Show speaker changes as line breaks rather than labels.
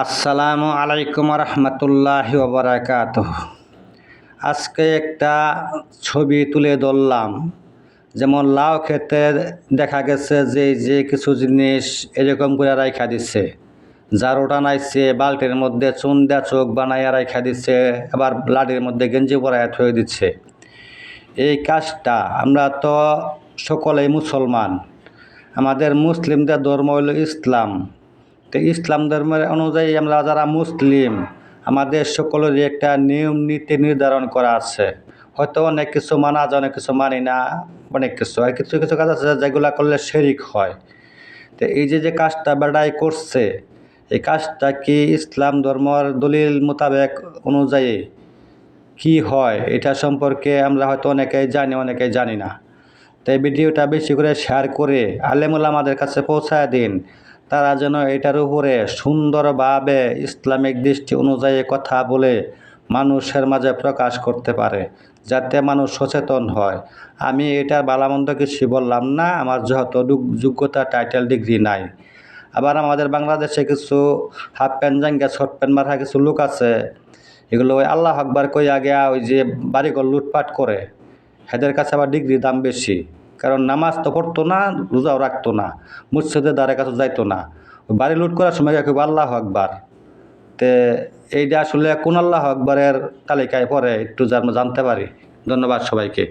আসসালামু আলাইকুম রহমতুল্লাহি ওয়া বারাকাতুহ। আজকে একটা ছবি তুলে ধরলাম। যেমন লাউ খেতে দেখা গেছে যে কিছু জিনিস এরকম করে রাইখা দিচ্ছে, ঝাড়ুটা নাইছে বালতির মধ্যে চুন দিয়া চোখ বানাইয়া রাইখা দিচ্ছে, আবার লাঠির মধ্যে গেঞ্জি পরাইয়া থয়ে দিচ্ছে। এই কাজটা, আমরা তো সকলেই মুসলমান, আমাদের মুসলিমদের ধর্ম হইল ইসলাম। তো ইসলাম ধর্মের অনুযায়ী আমরা যারা মুসলিম, আমাদের সকলেরই একটা নিয়ম নীতি নির্ধারণ করা আছে। হয়তো অনেক কিছু মানা যায়, অনেক কিছু মানি না, অনেক কিছু আর কিছু কিছু কাজ আছে যেগুলা করলে শিরক হয়। তো এই যে কাজটা বেড়াই করছে, এই কাজটা কি ইসলাম ধর্মের দলিল মোতাবেক অনুযায়ী কি হয়, এটা সম্পর্কে আমরা হয়তো অনেকেই জানি, অনেকেই জানি না। তো এই ভিডিওটা বেশি করে শেয়ার করে আলেম ওলামাদের কাছে পৌঁছায় দিন, তারা যেন এটার উপরে সুন্দরভাবে ইসলামিক দৃষ্টি অনুযায়ী কথা বলে মানুষের মাঝে প্রকাশ করতে পারে, যাতে মানুষ সচেতন হয়। আমি এটার ভালোমন্দ কিছু বললাম না, আমার যত যোগ্যতা টাইটেল ডিগ্রি নাই। আবার আমাদের বাংলাদেশে কিছু হাফ প্যান্ট জাঙ্গা শর্ট প্যান্ট মাথা কিছু লোক আছে, এগুলো ওই আল্লাহ আকবার কইয়া গিয়া ওই যে বাড়িঘর লুটপাট করে, এদের কাছে আবার ডিগ্রির দাম বেশি। কারণ নামাজ তো পড়তো না, রোজাও রাখতো না, মসজিদের দ্বারের কাছে যাইতো না, ওই বাড়ি লুট করার সময় কেউ আল্লাহ আকবার। তে এইটা আসলে কোন আল্লাহ আকবরের তালিকায় পড়ে একটু জানতে পারি। ধন্যবাদ সবাইকে।